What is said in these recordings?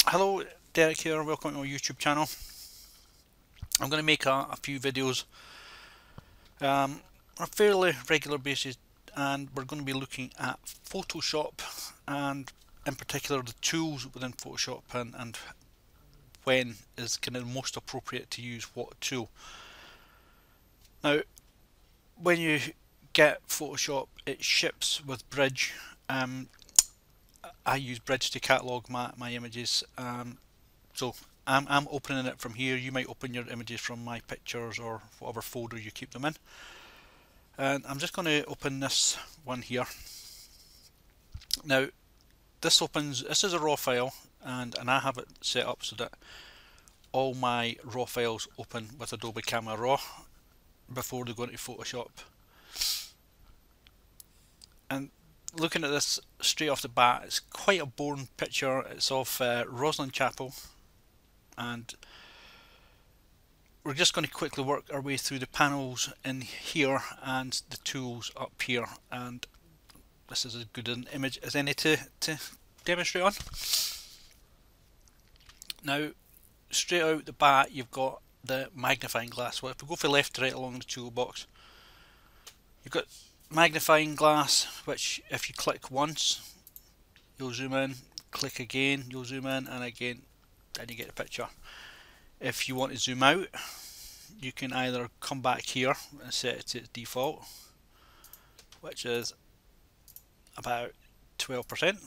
Hello, Derek here, welcome to my YouTube channel. I'm going to make a few videos on a fairly regular basis, and we're going to be looking at Photoshop and in particular the tools within Photoshop and when is kind of most appropriate to use what tool. Now, when you get Photoshop, it ships with Bridge. I use Bridge to catalog my images. So I'm opening it from here. You might open your images from My Pictures or whatever folder you keep them in. And I'm just going to open this one here. Now this is a raw file, and I have it set up so that all my raw files open with Adobe Camera Raw before they go into Photoshop. And looking at this straight off the bat, it's quite a boring picture. It's of Rosslyn Chapel, and we're just going to quickly work our way through the panels in here and the tools up here, and this is as good an image as any to demonstrate on. Now, straight out the bat, you've got the magnifying glass. Well, if we go from left to right along the toolbox, you've got magnifying glass, which if you click once, you'll zoom in, click again, you'll zoom in, and again, then you get the picture. If you want to zoom out, you can either come back here and set it to default, which is about 12%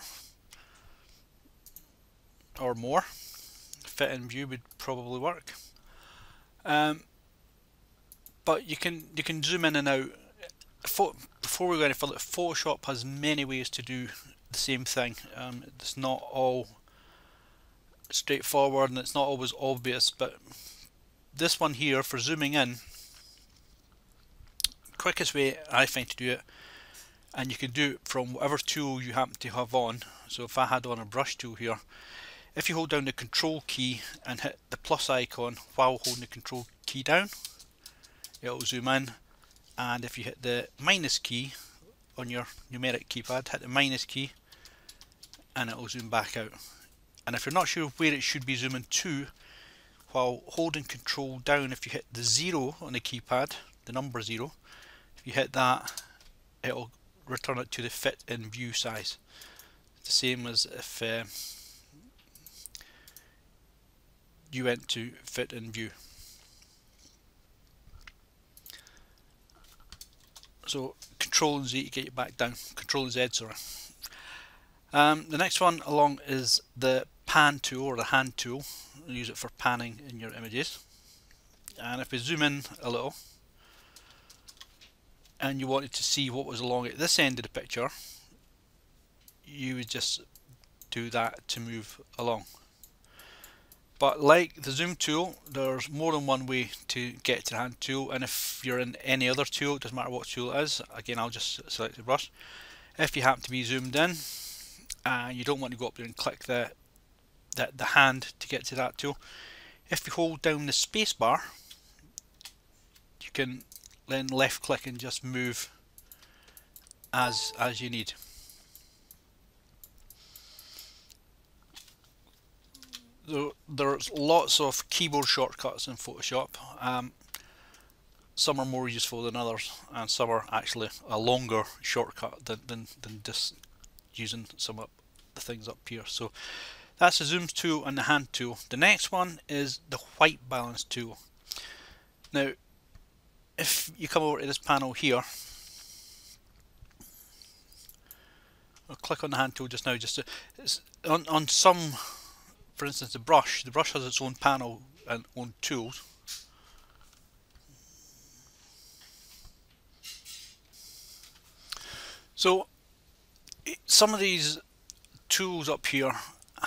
or more. Fit in view would probably work, but you can zoom in and out. Before we go any further, Photoshop has many ways to do the same thing. It's not all straightforward and it's not always obvious, but this one here for zooming in, quickest way I find to do it, and you can do it from whatever tool you happen to have on. So if I had on a brush tool here, if you hold down the control key and hit the plus icon while holding the control key down, it will zoom in, and if you hit the minus key on your numeric keypad, hit the minus key and it will zoom back out. And if you're not sure where it should be zooming to, while holding control down, if you hit the 0 on the keypad, the number 0, if you hit that, it will return it to the fit in view size. It's the same as if you went to fit in view. So Control and Z to get you back down. Control and Z, sorry. The next one along is the pan tool or the hand tool. We'll use it for panning in your images. And if we zoom in a little, and you wanted to see what was along at this end of the picture, you would just do that to move along. But like the zoom tool, there's more than one way to get to the hand tool, and if you're in any other tool, it doesn't matter what tool it is. Again, I'll just select the brush. If you happen to be zoomed in and you don't want to go up there and click the hand to get to that tool, if you hold down the space bar, you can then left click and just move as you need. There's lots of keyboard shortcuts in Photoshop. Some are more useful than others, and some are actually a longer shortcut than just using some of the things up here. So that's the zoom tool and the hand tool. The next one is the white balance tool. Now, if you come over to this panel here, I'll click on the hand tool just now. It's on some. For instance, the brush has its own panel and own tools. So some of these tools up here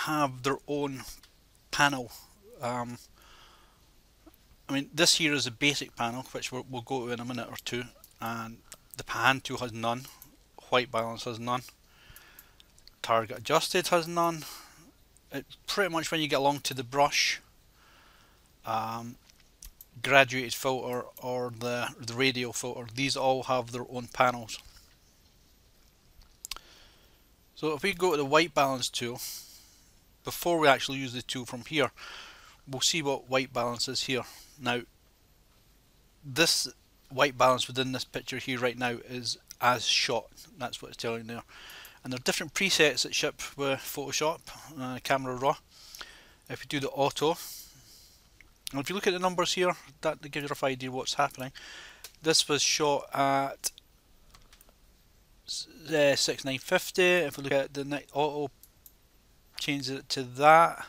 have their own panel. I mean, this here is a basic panel, which we'll go to in a minute or two, and the hand tool has none, white balance has none, target adjusted has none. Pretty much when you get along to the brush, graduated filter or the radial filter, these all have their own panels. So if we go to the white balance tool, before we actually use the tool from here, we'll see what white balance is here. Now, this white balance within this picture here right now is as shot. That's what it's telling there. And there are different presets that ship with Photoshop, Camera Raw. If you do the auto, and if you look at the numbers here, that gives you a rough idea what's happening. This was shot at 6950. If we look at the auto, changes it to that.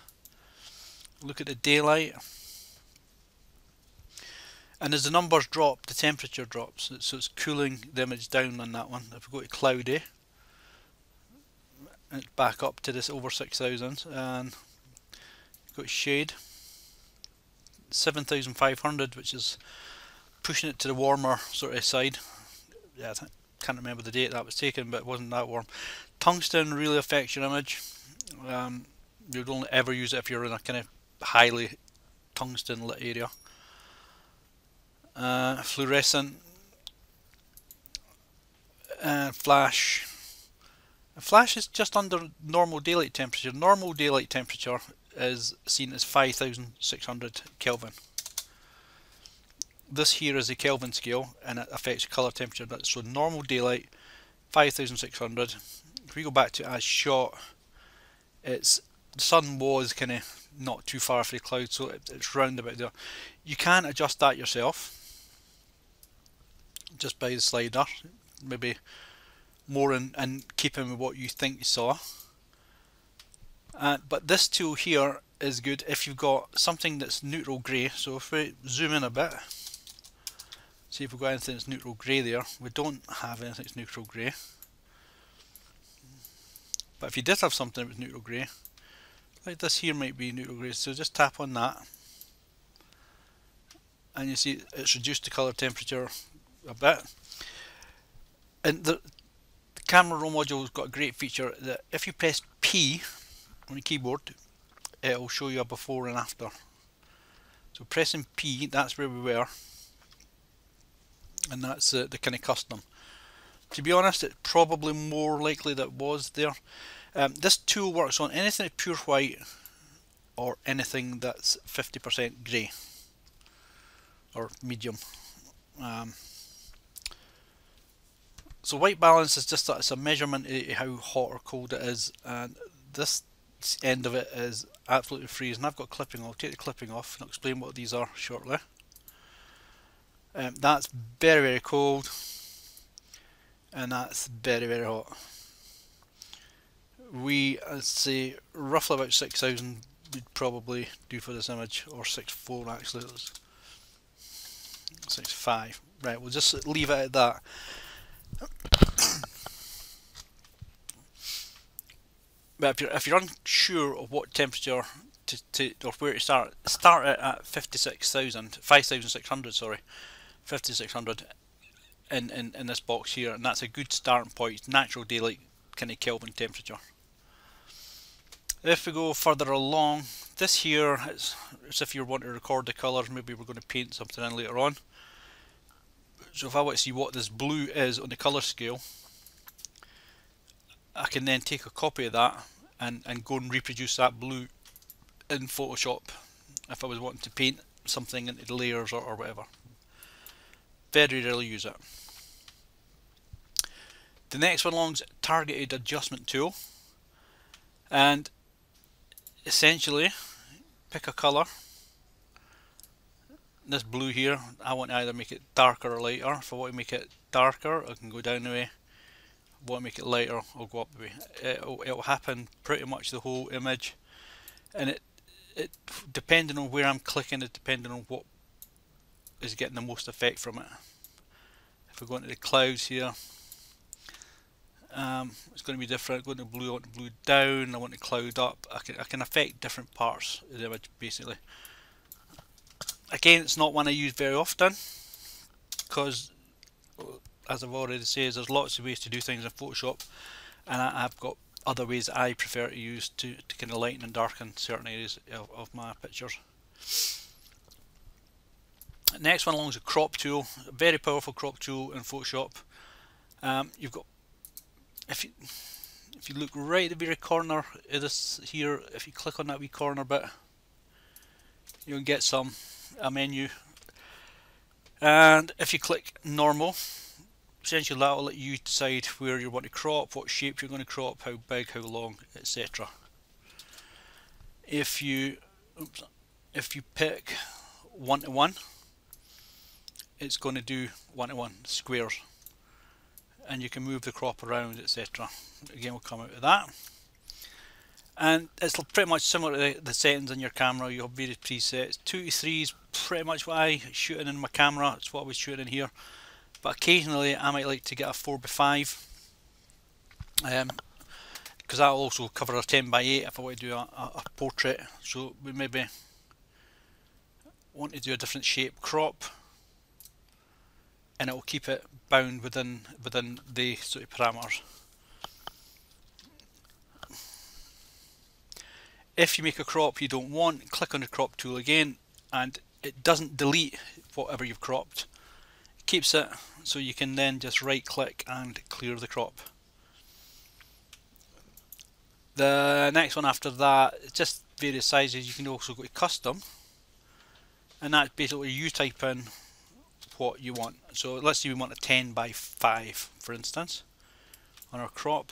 Look at the daylight, and as the numbers drop, the temperature drops, so it's cooling the image down on that one. If we go to cloudy, it's back up to this over 6000, and go to shade, 7500, which is pushing it to the warmer sort of side. Yeah, I can't remember the date that was taken, but it wasn't that warm. Tungsten really affects your image. You'd only ever use it if you're in a kind of highly tungsten lit area. Fluorescent, flash. Flash is just under normal daylight temperature. Normal daylight temperature is seen as 5600 Kelvin. This here is a Kelvin scale, and it affects color temperature. So normal daylight, 5600. If we go back to as shot, it's the sun was kind of not too far from the cloud, so it's round about there. You can adjust that yourself just by the slider, maybe more in keeping with what you think you saw. But this tool here is good if you've got something that's neutral grey. So if we zoom in a bit, see if we've got anything that's neutral grey there. We don't have anything that's neutral grey. But if you did have something that was neutral grey, like this here might be neutral grey, so just tap on that, and you see it's reduced the colour temperature a bit. And the Camera Raw module has got a great feature that if you press P on the keyboard, it'll show you a before and after. So pressing P, that's where we were, and that's the kind of custom. To be honest, it's probably more likely that it was there. This tool works on anything that's pure white or anything that's 50% grey or medium. So white balance is just it's a measurement of how hot or cold it is, and this end of it is absolutely freezing. I've got clipping. I'll take the clipping off and I'll explain what these are shortly. That's very, very cold, and that's very, very hot. I'd say roughly about 6000 we'd probably do for this image, or 64 actually. 65. Right, we'll just leave it at that. But if you're unsure of what temperature or where to start it at 5600, sorry, 5600 in this box here, and that's a good starting point. It's natural daylight kind of Kelvin temperature. If we go further along, this here is as if you want to record the colours. Maybe we're going to paint something in later on. So if I want to see what this blue is on the colour scale, I can then take a copy of that and go and reproduce that blue in Photoshop if I was wanting to paint something into the layers or whatever. Very rarely use it. The next one along is Targeted Adjustment Tool, and essentially pick a colour. This blue here, I want to either make it darker or lighter. If I want to make it darker, I can go down the way. If I want to make it lighter, I'll go up the way. It'll happen pretty much the whole image, and it depending on where I'm clicking, it depending on what is getting the most effect from it. If we go into the clouds here, it's going to be different. Going to blue, I want the blue down. I want the cloud up. I can affect different parts of the image basically. Again, it's not one I use very often because, as I've already said, there's lots of ways to do things in Photoshop, and I've got other ways that I prefer to use to kind of lighten and darken certain areas of my pictures. Next one along is a crop tool, a very powerful crop tool in Photoshop. You've got, if you look right at the very corner of this here, if you click on that wee corner bit, you'll get a menu. And if you click normal, essentially that will let you decide where you want to crop, what shape you're going to crop, how big, how long, etc. If you pick 1 to 1, it's going to do 1 to 1 squares, and you can move the crop around, etc. Again, we'll come out of that. And it's pretty much similar to the settings on your camera. You have various presets. 2 to 3 is pretty much what I shooting in my camera. It's what I was shooting in here. But occasionally I might like to get a 4:5, because that'll also cover a 10:8 if I want to do a portrait. So we maybe want to do a different shape crop, and it will keep it bound within the sort of parameters. If you make a crop you don't want, click on the crop tool again, and it doesn't delete whatever you've cropped. It keeps it, so you can then just right click and clear the crop. The next one after that is just various sizes. You can also go to custom, and that's basically you type in what you want. So let's say we want a 10:5 for instance on our crop.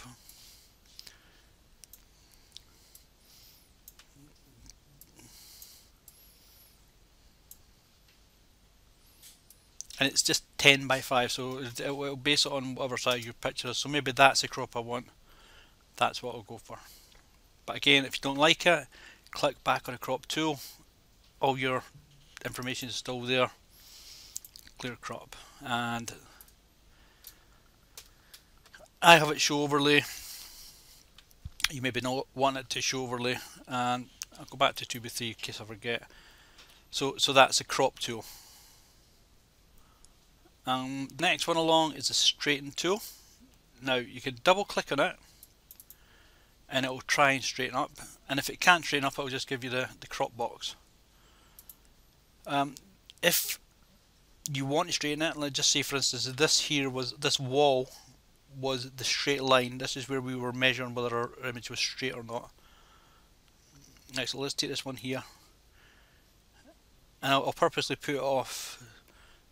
And it's just 10:5, so it will base it on whatever size your picture is. So maybe that's the crop I want, that's what I'll go for. But again, if you don't like it, click back on the crop tool, all your information is still there, clear crop. And I have it show overlay, you maybe not want it to show overlay, and I'll go back to 2:3 in case I forget. So that's a crop tool. Next one along is the straighten tool. Now you can double click on it and it will try and straighten up, and if it can't straighten up it will just give you the crop box. If you want to straighten it, let's just say for instance this wall was the straight line. This is where we were measuring whether our image was straight or not. Next, so let's take this one here, and I'll purposely put it off.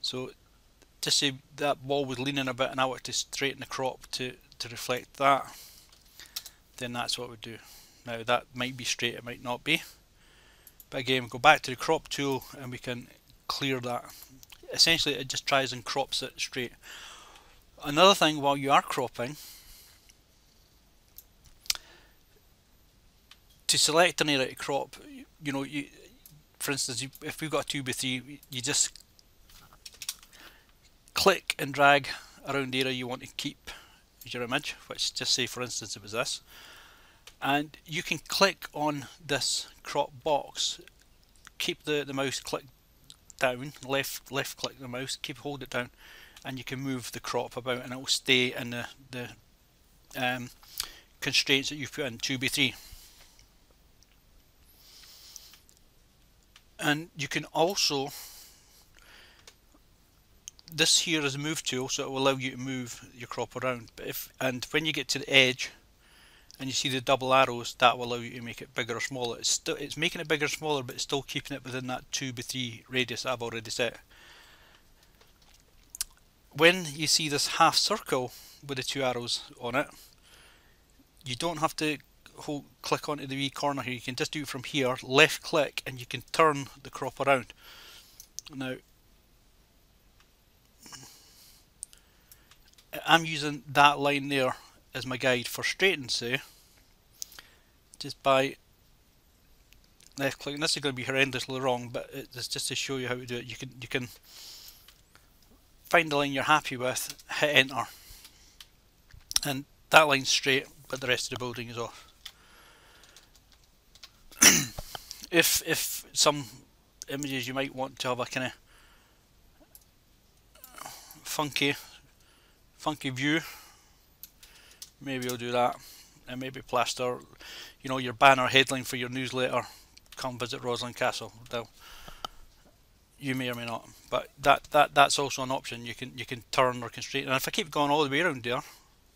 So just say that wall was leaning a bit and I want to straighten the crop to reflect that, then that's what we do. Now that might be straight, it might not be, but again go back to the crop tool and we can clear that. Essentially it just tries and crops it straight. Another thing while you are cropping, to select an area to crop, for instance if we've got a 2:3, you just click and drag around the area you want to keep as your image, which just say for instance it was this, and you can click on this crop box, keep the mouse click down, left click the mouse, hold it down, and you can move the crop about and it will stay in the constraints that you've put in 2:3. And you can also, this here is a move tool, so it will allow you to move your crop around. But and when you get to the edge and you see the double arrows, that will allow you to make it bigger or smaller. It's making it bigger or smaller, but it's still keeping it within that 2:3 radius I've already set. When you see this half circle with the 2 arrows on it, you don't have to click onto the wee corner here. You can just do it from here, left click, and you can turn the crop around. Now I'm using that line there as my guide for straighten, say, just by left clicking. This is going to be horrendously wrong, but it's just to show you how to do it. You can find the line you're happy with, hit enter, and that line's straight, but the rest of the building is off. If some images you might want to have a kind of funky view, maybe I'll do that, and maybe plaster, your banner headline for your newsletter, come visit Roslyn Castle. Now, you may or may not, but that's also an option. You can turn or constrain. And if I keep going all the way around there,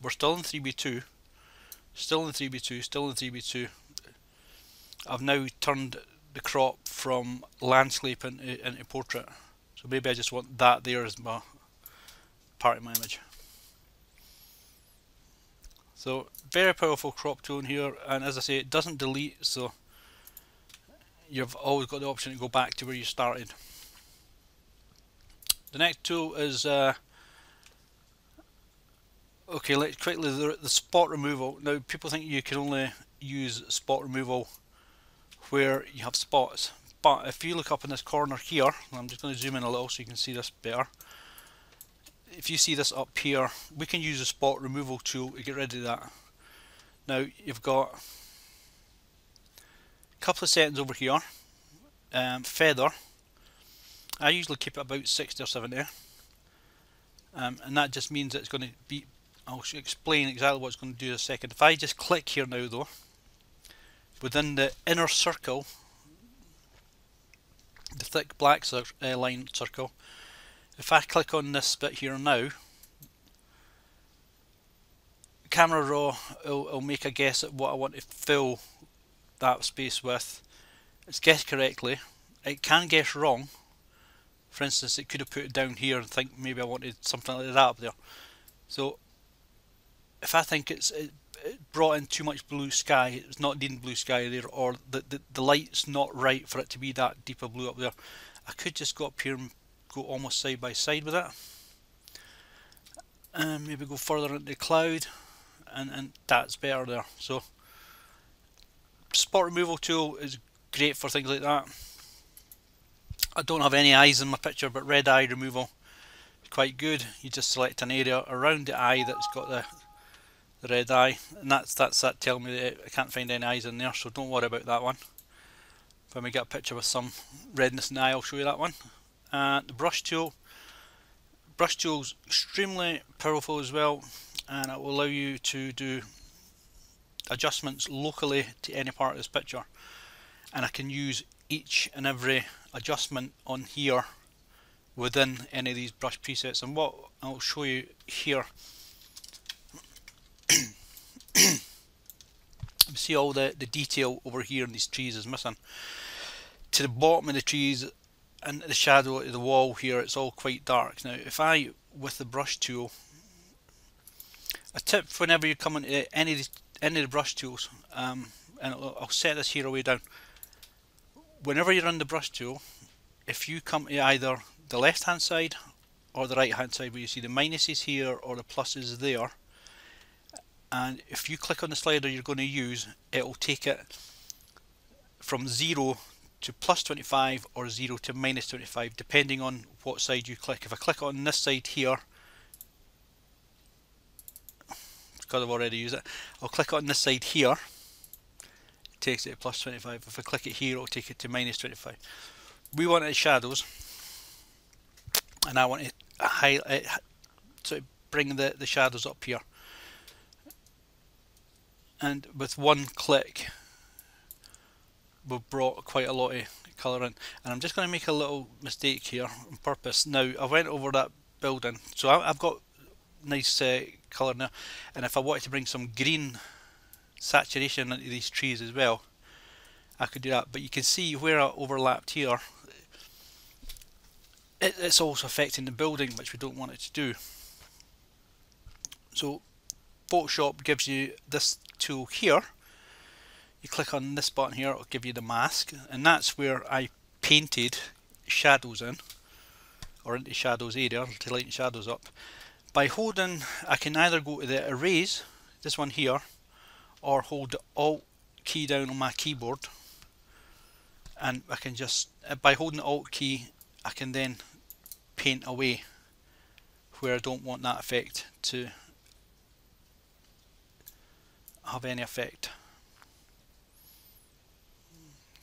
we're still in 3:2, still in 3x2, still in 3x2. I've now turned the crop from landscape into portrait. So maybe I just want that there as my part of my image. So very powerful crop tool in here, and as I say, it doesn't delete, so you've always got the option to go back to where you started. The next tool is okay, let's quickly the spot removal. Now people think you can only use spot removal where you have spots, but if you look up in this corner here, I'm just going to zoom in a little so you can see this better. If you see this up here, we can use a spot removal tool to get rid of that. Now you've got a couple of settings over here. Feather, I usually keep it about 60 or 70, and that just means it's going to be, I'll explain exactly what it's going to do in a second. If I just click here now though, within the inner circle, the thick black line circle, if I click on this bit here now, Camera Raw will make a guess at what I want to fill that space with. It's guessed correctly. It can guess wrong. For instance, it could have put it down here and think maybe I wanted something like that up there. So if I think it brought in too much blue sky, it's not needing blue sky there, or the light's not right for it to be that deeper blue up there, I could just go up here and go almost side by side with it, and maybe go further into the cloud, and that's better there. So spot removal tool is great for things like that. I don't have any eyes in my picture, but red eye removal is quite good. You just select an area around the eye that's got the red eye, and that's that telling me that I can't find any eyes in there, so don't worry about that one. When we get a picture with some redness in the eye, I'll show you that one. The brush tool's extremely powerful as well, and it will allow you to do adjustments locally to any part of this picture, and I can use each and every adjustment on here within any of these brush presets. And what I'll show you here, you see all the detail over here in these trees is missing. To the bottom of the trees and the shadow of the wall here, it's all quite dark. Now if I, with the brush tool, a tip whenever you come into any of the brush tools, and I'll set this here away down, whenever you're on the brush tool, if you come to either the left hand side or the right hand side where you see the minuses here or the pluses there, and if you click on the slider you're going to use, it will take it from 0 to plus 25 or 0 to minus 25 depending on what side you click. If I click on this side here, because I've already used it, I'll click on this side here, it takes it to plus 25. If I click it here, it'll take it to minus 25. We want it shadows, and I want to highlight, so bring the shadows up here, and with one click we've brought quite a lot of colour in. And I'm just going to make a little mistake here on purpose. Now I went over that building, so I've got nice colour now, and if I wanted to bring some green saturation into these trees as well, I could do that. But you can see where I overlapped here, it's also affecting the building, which we don't want it to do. So Photoshop gives you this tool here. You click on this button here, it'll give you the mask, and that's where I painted shadows in, or into shadows area to lighten shadows up. By holding, I can either go to the erase, this one here, or hold the Alt key down on my keyboard, and I can just, by holding the Alt key, I can then paint away where I don't want that effect to have any effect.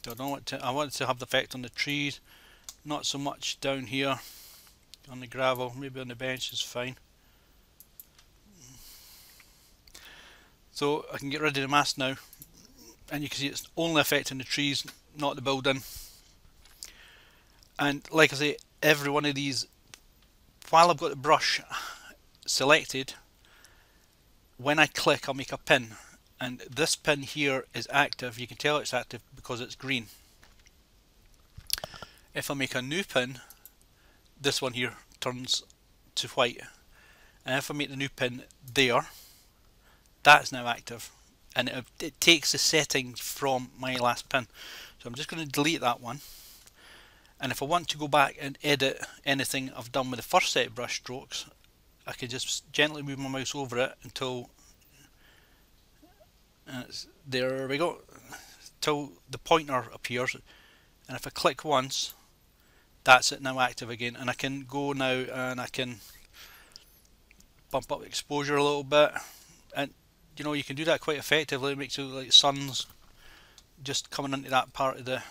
So I want it to have the effect on the trees, not so much down here on the gravel. Maybe on the bench is fine. So I can get rid of the mask now, and you can see it's only affecting the trees, not the building. And like I say, every one of these, while I've got the brush selected, when I click I'll make a pin, and this pin here is active. You can tell it's active because it's green. If I make a new pin, this one here turns to white, and if I make the new pin there, that's now active, and it takes the settings from my last pin. So I'm just going to delete that one, and if I want to go back and edit anything I've done with the first set of brush strokes, I can just gently move my mouse over it until there we go, till the pointer appears, and if I click once, that's it now active again, and I can go now and I can bump up exposure a little bit, and you know, you can do that quite effectively. It makes it look like the sun's just coming into that part of the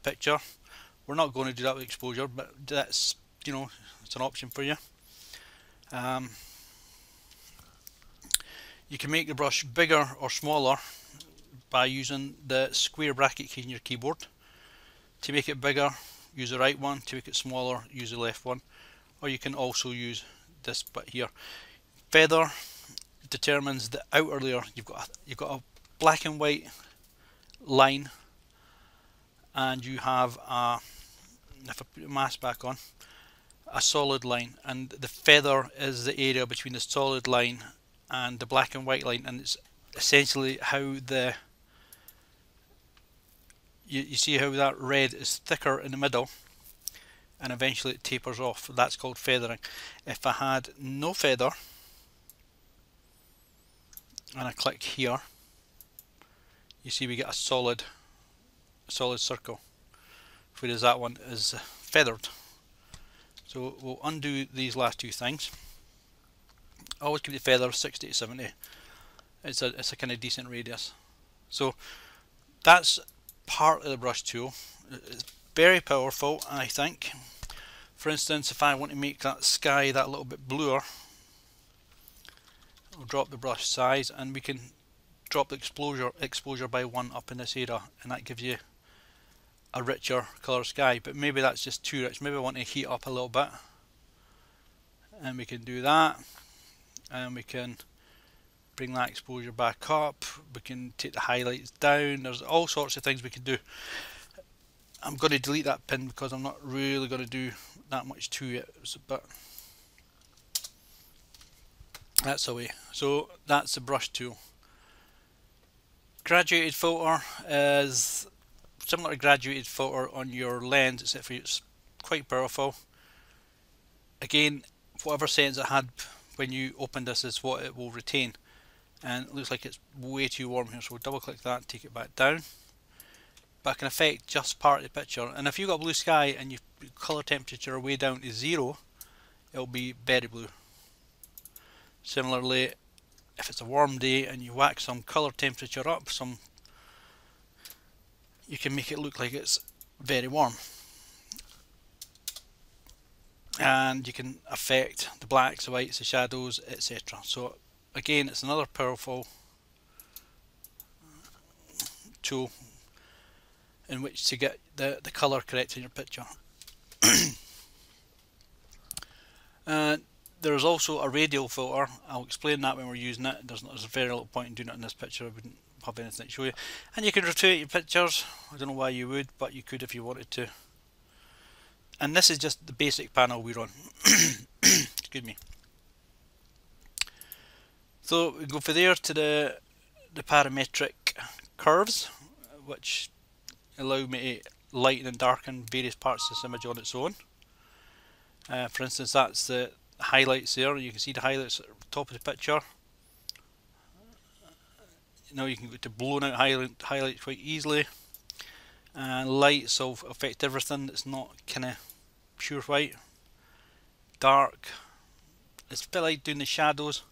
picture. We're not going to do that with exposure, but that's, you know, it's an option for you. You can make the brush bigger or smaller by using the square bracket key in your keyboard. To make it bigger, use the right one. To make it smaller, use the left one. Or you can also use this bit here. Feather determines the outer layer. You've got a black and white line, and you have a, if I put the mask back on, a solid line, and the feather is the area between the solid line and the black and white line, and it's essentially how the you see how that red is thicker in the middle and eventually it tapers off. That's called feathering. If I had no feather and I click here, you see we get a solid circle, whereas that one is feathered. So we'll undo these last two things. Always keep the feather 60 to 70. It's a kind of decent radius. So that's part of the brush tool. It's very powerful, I think. For instance, if I want to make that sky that little bit bluer, I'll drop the brush size, and we can drop the exposure by 1 up in this area, and that gives you a richer colour sky. But maybe that's just too rich. Maybe I want to heat up a little bit, and we can do that, and we can bring that exposure back up. We can take the highlights down. There's all sorts of things we can do. I'm going to delete that pin because I'm not really going to do that much to it, but that's the way. So that's the brush tool. Graduated filter is similar to graduated filter on your lens, except for it's quite powerful. Again, whatever settings it had when you open this is what it will retain, and it looks like it's way too warm here, so we'll double click that and take it back down. But I can affect just part of the picture, and if you've got blue sky and your colour temperature way down to 0, it'll be very blue. Similarly, if it's a warm day and you whack some colour temperature up, you can make it look like it's very warm. And you can affect the blacks, the whites, the shadows, etc. So again, it's another powerful tool in which to get the colour correct in your picture. There's also a radial filter. I'll explain that when we're using it. There's very little point in doing it in this picture. I wouldn't have anything to show you. And you can rotate your pictures. I don't know why you would, but you could if you wanted to. And this is just the basic panel we're on. Excuse me. So we go from there to the parametric curves, which allow me to lighten and darken various parts of this image on its own. For instance, that's the highlights there. You can see the highlights at the top of the picture. Now you can go to blown out highlights quite easily, and lights will affect everything. It's not kind of pure white. Dark, it's a bit like doing the shadows,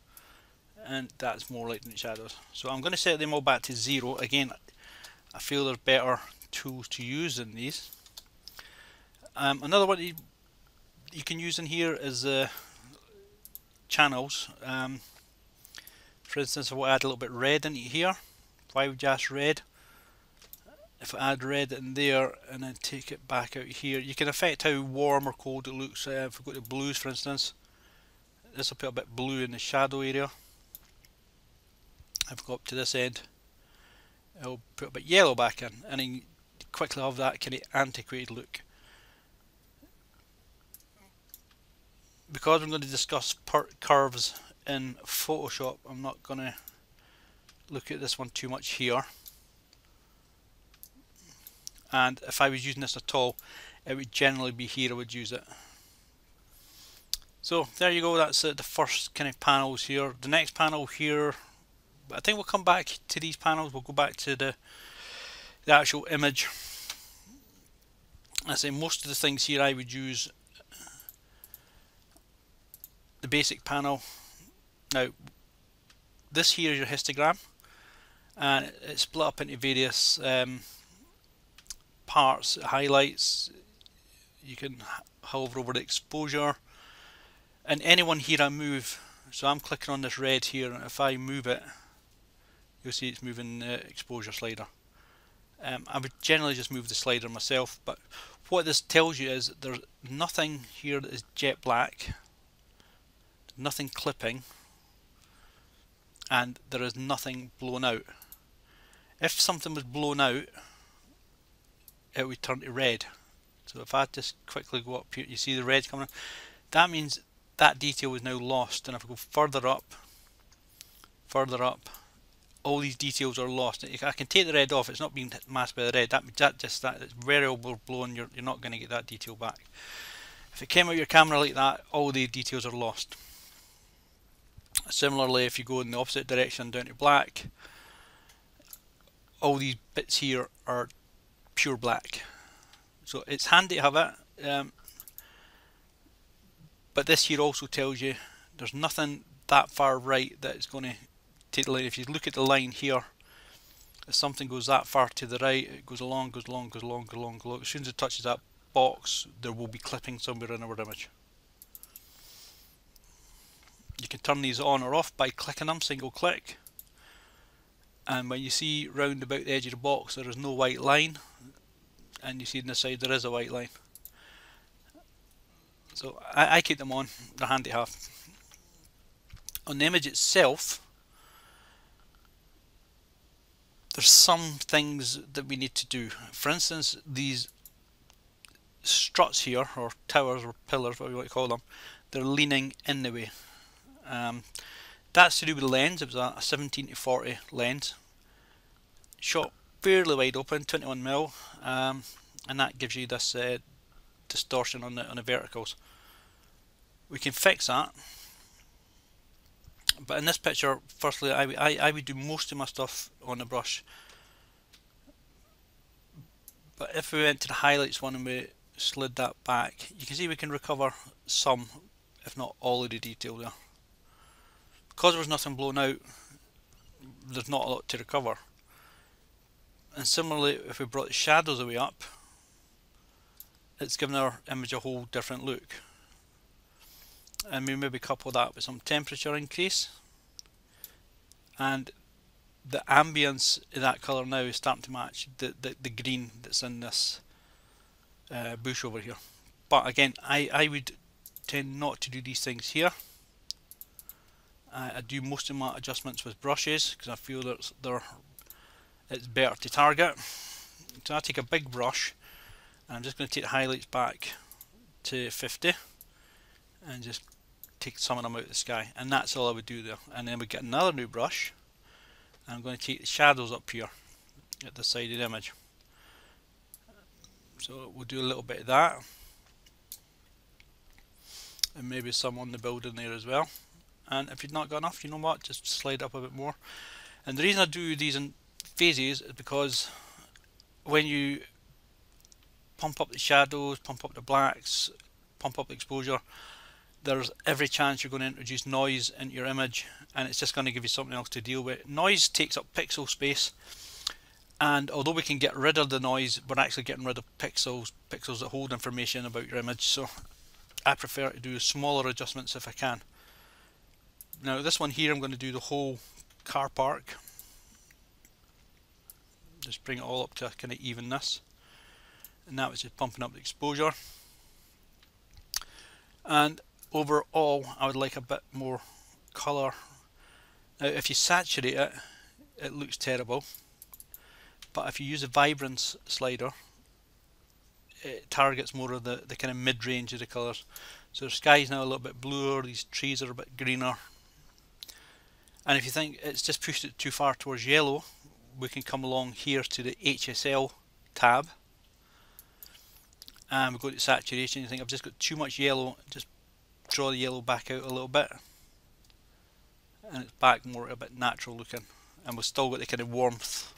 and that's more like doing the shadows. So I'm going to set them all back to 0. Again, I feel there's better tools to use than these. Another one you can use in here is channels. For instance, if I add a little bit red into here, why would you ask red? If I add red in there and then take it back out here, you can affect how warm or cold it looks. If we go to blues, for instance, this will put a bit blue in the shadow area. If I go up to this end, I'll put a bit yellow back in, and then quickly have that kind of antiquated look. Because I'm going to discuss curves in Photoshop, I'm not going to look at this one too much here. And if I was using this at all, it would generally be here I would use it. So there you go, that's the first kind of panels here. The next panel here, I think we'll come back to these panels, we'll go back to the actual image. I say most of the things here I would use the basic panel. Now this here is your histogram, and it's split up into various parts, highlights. You can hover over the exposure, and any one here I move, so I'm clicking on this red here, and if I move it, you'll see it's moving the exposure slider. I would generally just move the slider myself, but what this tells you is there's nothing here that is jet black, nothing clipping, and there is nothing blown out. If something was blown out, it would turn to red. So if I just quickly go up here, you see the red coming in, that means that detail is now lost. And if I go further up, all these details are lost. I can take the red off, it's not being masked by the red. It's very overblown, you're not going to get that detail back. If it came out your camera like that, all the details are lost. Similarly, if you go in the opposite direction down to black, all these bits here are pure black. So it's handy to have it, but this here also tells you there's nothing that far right that is going to take the line. If you look at the line here, if something goes that far to the right, it goes along, goes along, goes along, goes along, goes along. As soon as it touches that box, there will be clipping somewhere in our image. You can turn these on or off by clicking them, single click. And when you see round about the edge of the box there is no white line, and you see on the side there is a white line. So I keep them on, they're handy to have. On the image itself, there's some things that we need to do. For instance, these struts here, or towers or pillars, whatever you want to call them, they're leaning in the way. That's to do with the lens. It was a 17-40 lens, shot fairly wide open, 21mm, and that gives you this distortion on the verticals. We can fix that, but in this picture, firstly, I would do most of my stuff on the brush. But if we went to the highlights one and we slid that back, you can see we can recover some, if not all of the detail there. Because there's nothing blown out, there's not a lot to recover. And similarly, if we brought the shadows away up, it's given our image a whole different look. And we maybe couple that with some temperature increase, and the ambience in that colour now is starting to match the green that's in this bush over here. But again, I would tend not to do these things here. I do most of my adjustments with brushes because I feel that it's better to target. So I take a big brush and I'm just going to take the highlights back to 50 and just take some of them out of the sky, and that's all I would do there. And then we get another new brush and I'm going to take the shadows up here at the side of the image. So we'll do a little bit of that, and maybe some on the building there as well. And if you've not got enough, you know what, just slide up a bit more. And the reason I do these in phases is because when you pump up the shadows, pump up the blacks, pump up the exposure, there's every chance you're going to introduce noise into your image, and it's just going to give you something else to deal with. Noise takes up pixel space, and although we can get rid of the noise, we're actually getting rid of pixels that hold information about your image. So I prefer to do smaller adjustments if I can. Now this one here, I'm going to do the whole car park. Just bring it all up to a kind of evenness, and that was just pumping up the exposure. And overall, I would like a bit more colour. Now if you saturate it, it looks terrible. But if you use a vibrance slider, it targets more of the kind of mid-range of the colours. So the sky is now a little bit bluer, these trees are a bit greener. And if you think it's just pushed it too far towards yellow, we can come along here to the HSL tab and we go to saturation. You think I've just got too much yellow, just draw the yellow back out a little bit and it's back more a bit natural looking, and we've still got the kind of warmth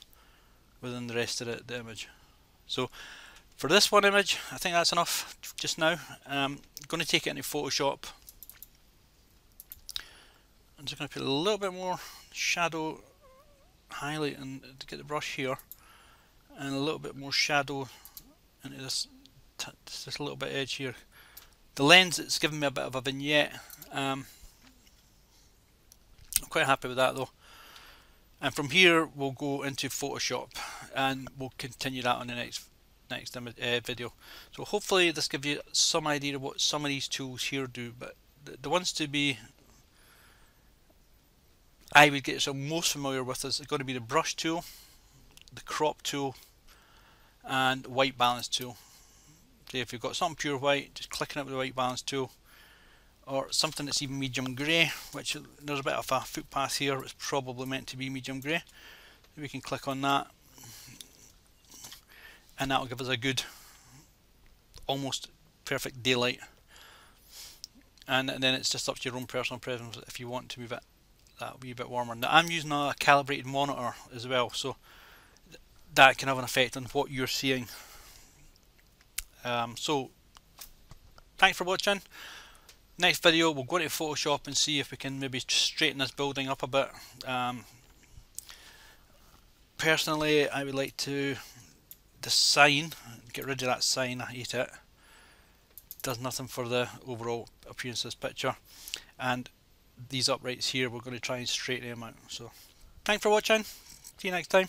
within the rest of the image. So for this one image, I think that's enough just now. I'm going to take it into Photoshop. I'm just going to put a little bit more shadow highlight and to get the brush here, and a little bit more shadow into this little bit edge here. The lens, it's giving me a bit of a vignette. I'm quite happy with that though. And from here we'll go into Photoshop and we'll continue that on the next video. So hopefully this gives you some idea of what some of these tools here do, but the ones to be I would get some most familiar with is going to be the brush tool, the crop tool, and white balance tool. So if you've got something pure white, just clicking it with the white balance tool, or something that's even medium grey, which there's a bit of a footpath here, it's probably meant to be medium grey. We can click on that, and that will give us a good, almost perfect daylight. And then it's just up to your own personal preference if you want to move it that wee bit warmer. Now I'm using a calibrated monitor as well, so that can have an effect on what you're seeing. So thanks for watching. Next video we'll go into Photoshop and see if we can maybe straighten this building up a bit. Personally I would like to, the sign, get rid of that sign, I hate it. Does nothing for the overall appearance of this picture. And these uprights here, we're going to try and straighten them out. So thanks for watching, see you next time.